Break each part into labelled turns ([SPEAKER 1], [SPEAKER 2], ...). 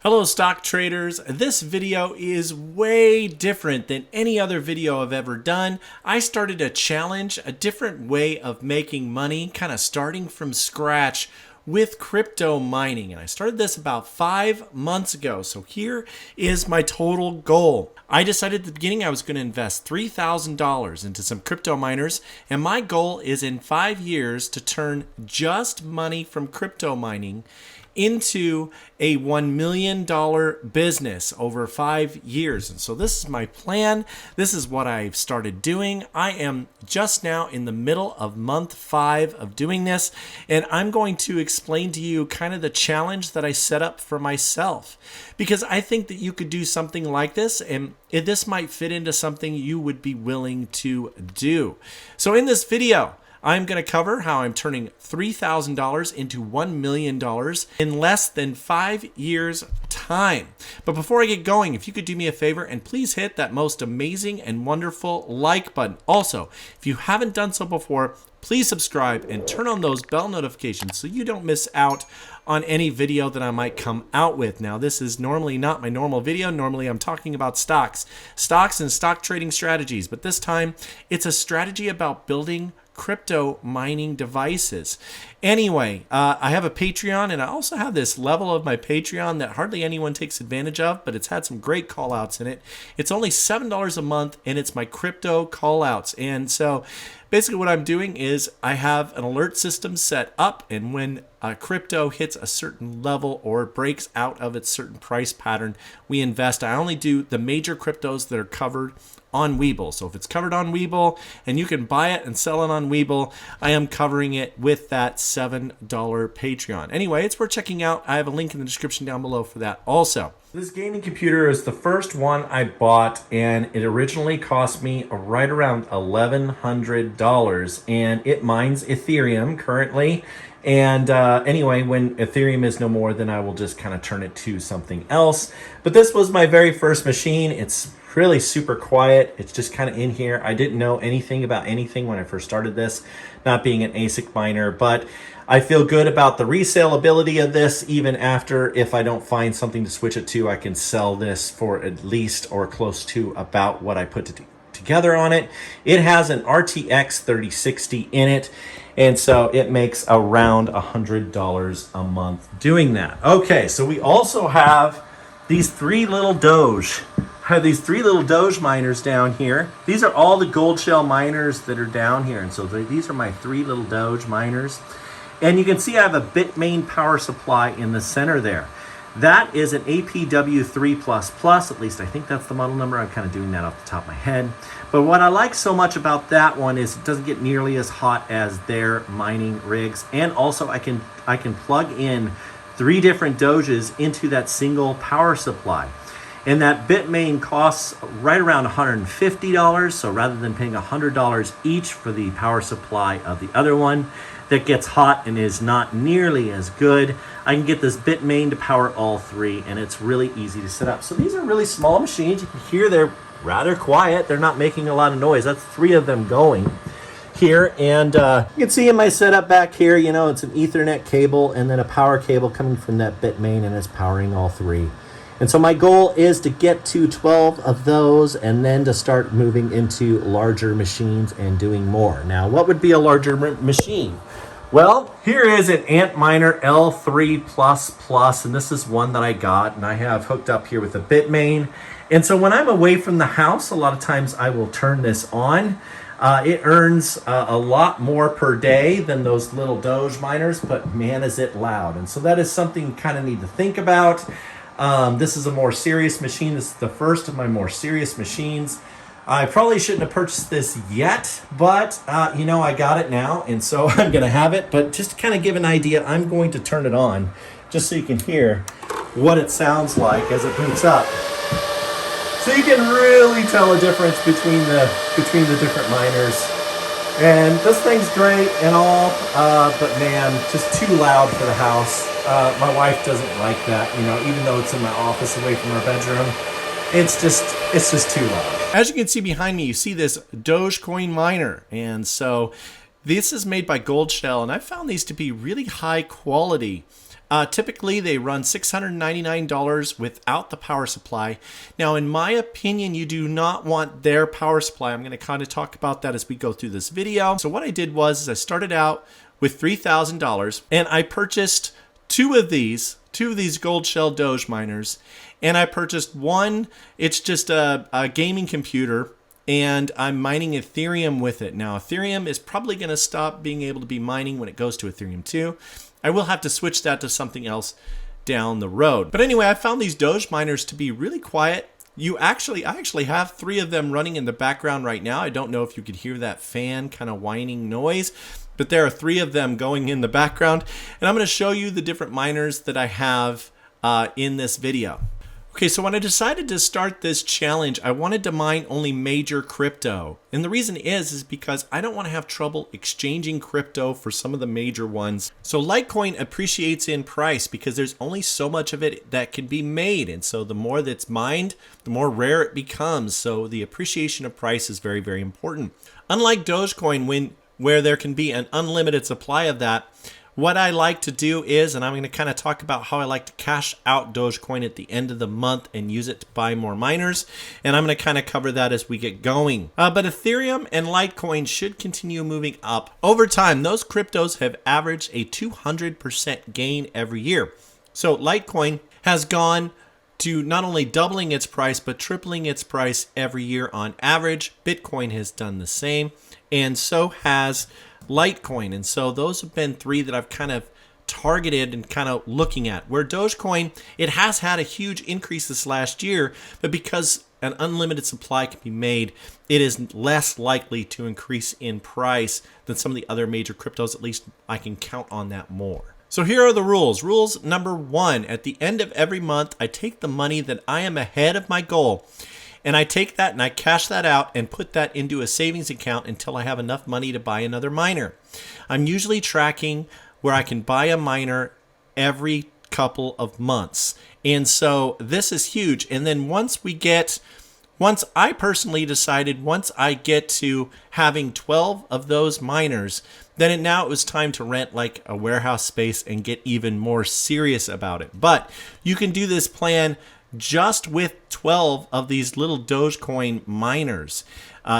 [SPEAKER 1] Hello stock traders, this video is way different than any other video I've ever done. I started a challenge, a different way of making money, kind of starting from scratch with crypto mining. And I started this about 5 months ago. So here is my total goal. I decided at the beginning I was going to invest $3,000 into some crypto miners. And my goal is in 5 years to turn just money from crypto mining into a $1 million business over 5 years. And so this is my plan. This is what I've started doing. I am just now in the middle of month 5 of doing this, and I'm going to explain to you kind of the challenge that I set up for myself, because I think that you could do something like this, and this might fit into something you would be willing to do. So in this video, I'm going to cover how I'm turning $3,000 into $1 million in less than 5 years time. But before I get going, if you could do me a favor and please hit that most amazing and wonderful like button. Also, if you haven't done so before, please subscribe and turn on those bell notifications so you don't miss out on any video that I might come out with. Now, this is normally not my normal video. Normally, I'm talking about stocks and stock trading strategies. But this time, it's a strategy about building crypto mining devices. Anyway, I have a Patreon, and I also have this level of my Patreon that hardly anyone takes advantage of, but it's had some great call outs in it. It's only $7 a month, and it's my crypto call outs. And so basically what I'm doing is I have an alert system set up, and when crypto hits a certain level or breaks out of its certain price pattern, we invest. I only do the major cryptos that are covered on Webull. So if it's covered on Webull and you can buy it and sell it on Webull, I am covering it with that $7 Patreon. Anyway, it's worth checking out. I have a link in the description down below for that also. This gaming computer is the first one I bought, and it originally cost me right around $1,100, and it mines Ethereum currently. And anyway, when Ethereum is no more, then I will just kind of turn it to something else. But this was my very first machine. It's really super quiet. It's just kind of in here. I didn't know anything about anything when I first started this, not being an ASIC miner, but I feel good about the resale ability of this. Even after, if I don't find something to switch it to, I can sell this for at least or close to about what I put together on it. It has an RTX 3060 in it, and so it makes around $100 a month doing that. Okay, so we also have these three little Doge miners down here. These are all the Goldshell miners that are down here, and so these are my three little Doge miners. And you can see I have a Bitmain power supply in the center there. That is an APW3++, at least I think that's the model number. I'm kind of doing that off the top of my head. But what I like so much about that one is it doesn't get nearly as hot as their mining rigs. And also I can plug in 3 different Doges into that single power supply. And that Bitmain costs right around $150. So rather than paying $100 each for the power supply of the other one that gets hot and is not nearly as good, I can get this Bitmain to power all 3, and it's really easy to set up. So these are really small machines. You can hear they're rather quiet. They're not making a lot of noise. That's 3 of them going here, and you can see in my setup back here, you know, it's an Ethernet cable and then a power cable coming from that Bitmain, and it's powering all 3. And so my goal is to get to 12 of those and then to start moving into larger machines and doing more. Now, what would be a larger machine? Well, here is an Antminer L3++, and this is one that I got, and I have hooked up here with a Bitmain. And so when I'm away from the house, a lot of times I will turn this on. It earns a lot more per day than those little Doge miners, but man, is it loud. And so that is something you kind of need to think about. This is a more serious machine. This is the first of my more serious machines. I probably shouldn't have purchased this yet, but you know, I got it now, and so I'm going to have it. But just to kind of give an idea, I'm going to turn it on just so you can hear what it sounds like as it boots up. So you can really tell a difference between the different miners. And this thing's great and all, but man, just too loud for the house. My wife doesn't like that, you know, even though it's in my office away from our bedroom. It's just too loud. As you can see behind me, you see this Dogecoin miner. And so this is made by Goldshell, and I found these to be really high quality Typically, they run $699 without the power supply. Now, in my opinion, you do not want their power supply. I'm going to kind of talk about that as we go through this video. So what I did was I started out with $3,000 and I purchased two of these Goldshell Doge miners. And I purchased one. It's just a gaming computer, and I'm mining Ethereum with it. Now, Ethereum is probably going to stop being able to be mining when it goes to Ethereum 2. I will have to switch that to something else down the road. But anyway, I found these Doge miners to be really quiet. I actually have 3 of them running in the background right now. I don't know if you could hear that fan kind of whining noise, but there are 3 of them going in the background. And I'm going to show you the different miners that I have in this video. Okay, so when I decided to start this challenge, I wanted to mine only major crypto. And the reason is because I don't want to have trouble exchanging crypto for some of the major ones. So Litecoin appreciates in price because there's only so much of it that can be made. And so the more that's mined, the more rare it becomes. So the appreciation of price is very, very important. Unlike Dogecoin, where there can be an unlimited supply of that, what I like to do is, and I'm going to kind of talk about how I like to cash out Dogecoin at the end of the month and use it to buy more miners. And I'm going to kind of cover that as we get going. But Ethereum and Litecoin should continue moving up. Over time, those cryptos have averaged a 200% gain every year. So Litecoin has gone to not only doubling its price, but tripling its price every year on average. Bitcoin has done the same, and so has Litecoin. And so those have been 3 that I've kind of targeted and kind of looking at. Where Dogecoin, it has had a huge increase this last year, but because an unlimited supply can be made, it is less likely to increase in price than some of the other major cryptos. At least I can count on that more. So here are the rules. Rules number 1, at the end of every month, I take the money that I am ahead of my goal, and I take that and I cash that out and put that into a savings account until I have enough money to buy another miner. I'm usually tracking where I can buy a miner every couple of months. And so this is huge. And then once I personally decided, once I get to having 12 of those miners, then it was time to rent like a warehouse space and get even more serious about it. But you can do this plan just with 12 of these little Dogecoin miners.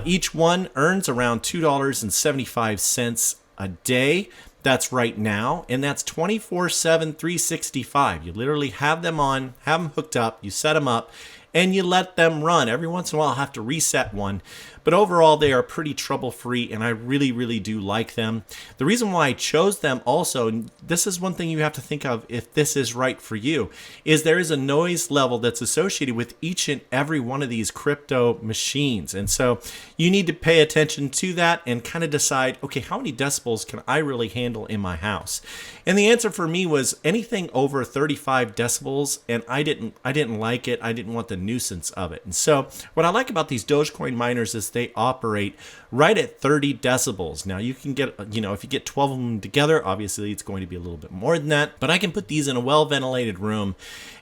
[SPEAKER 1] Each one earns around $2.75 a day. That's right now, and that's 24/7, 365. You literally have them on, have them hooked up, you set them up, and you let them run. Every once in a while, I'll have to reset one. But overall, they are pretty trouble-free, and I really, really do like them. The reason why I chose them also, and this is one thing you have to think of if this is right for you, is there is a noise level that's associated with each and every one of these crypto machines. And so you need to pay attention to that and kind of decide, okay, how many decibels can I really handle in my house? And the answer for me was anything over 35 decibels, and I didn't like it. I didn't want the nuisance of it. And so what I like about these Dogecoin miners is they operate right at 30 decibels. Now you can get, if you get 12 of them together, obviously it's going to be a little bit more than that, but I can put these in a well-ventilated room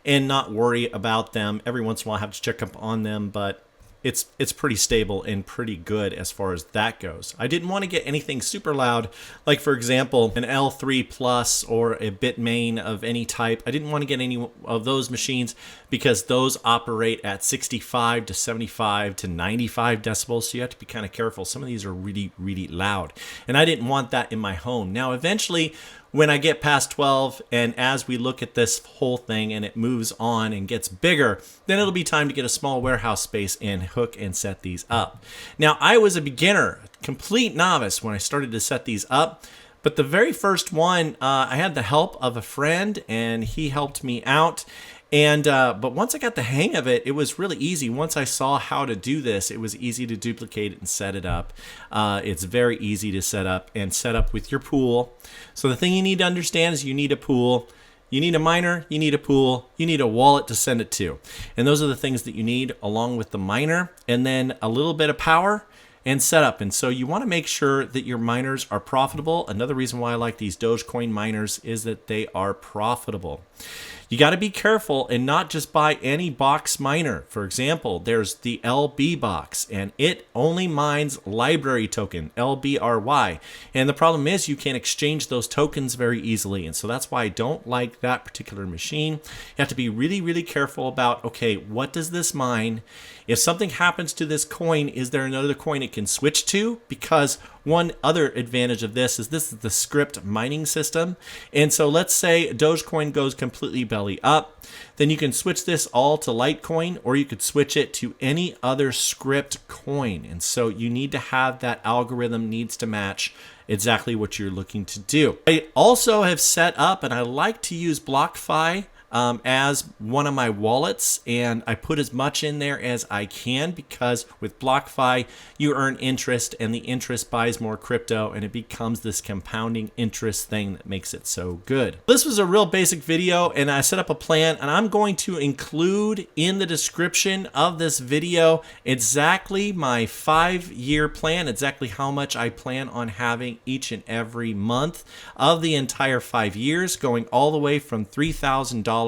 [SPEAKER 1] and not worry about them. Every once in a while I have to check up on them, but it's pretty stable and pretty good as far as that goes. I didn't want to get anything super loud, like for example, an L3 Plus or a Bitmain of any type. I didn't want to get any of those machines because those operate at 65 to 75 to 95 decibels, so you have to be kind of careful. Some of these are really, really loud, and I didn't want that in my home. Now, eventually, when I get past 12 and as we look at this whole thing and it moves on and gets bigger, then it'll be time to get a small warehouse space and hook and set these up. Now, I was a beginner, complete novice when I started to set these up, but the very first one, I had the help of a friend and he helped me out. And but once I got the hang of it, it was really easy. Once I saw how to do this, it was easy to duplicate it and set it up. It's very easy to set up and set up with your pool. So the thing you need to understand is you need a pool, you need a miner, you need a pool, you need a wallet to send it to. And those are the things that you need along with the miner, and then a little bit of power and setup. And so you want to make sure that your miners are profitable. Another reason why I like these Dogecoin miners is that they are profitable. You got to be careful and not just buy any box miner. For example, there's the LB box, and it only mines library token, LBRY. And the problem is you can't exchange those tokens very easily. And so that's why I don't like that particular machine. You have to be really, really careful about, okay, what does this mine? If something happens to this coin, is there another coin it can switch to? Because one other advantage of this is the script mining system. And so let's say Dogecoin goes completely belly up, then you can switch this all to Litecoin, or you could switch it to any other script coin. And so you need to have that algorithm needs to match exactly what you're looking to do. I also have set up, and I like to use BlockFi as one of my wallets, and I put as much in there as I can because with BlockFi you earn interest, and the interest buys more crypto, and it becomes this compounding interest thing that makes it so good. This was a real basic video, and I set up a plan, and I'm going to include in the description of this video exactly my 5-year plan, exactly how much I plan on having each and every month of the entire 5 years, going all the way from $3,000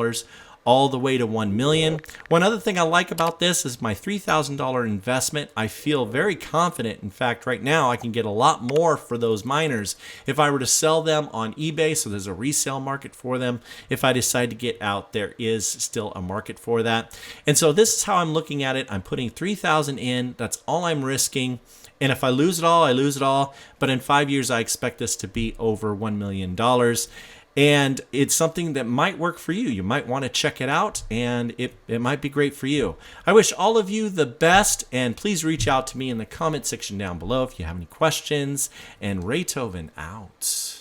[SPEAKER 1] all the way to 1 million. One other thing I like about this is my $3,000 investment. I feel very confident. In fact, right now I can get a lot more for those miners if I were to sell them on eBay. So there's a resale market for them. If I decide to get out, there is still a market for that. And so this is how I'm looking at it. I'm putting 3,000 in. That's all I'm risking. And if I lose it all, I lose it all. But in 5 years, I expect this to be over $1 million. And it's something that might work for you. You might want to check it out, and it might be great for you. I wish all of you the best, and please reach out to me in the comment section down below if you have any questions. And Raytoven out.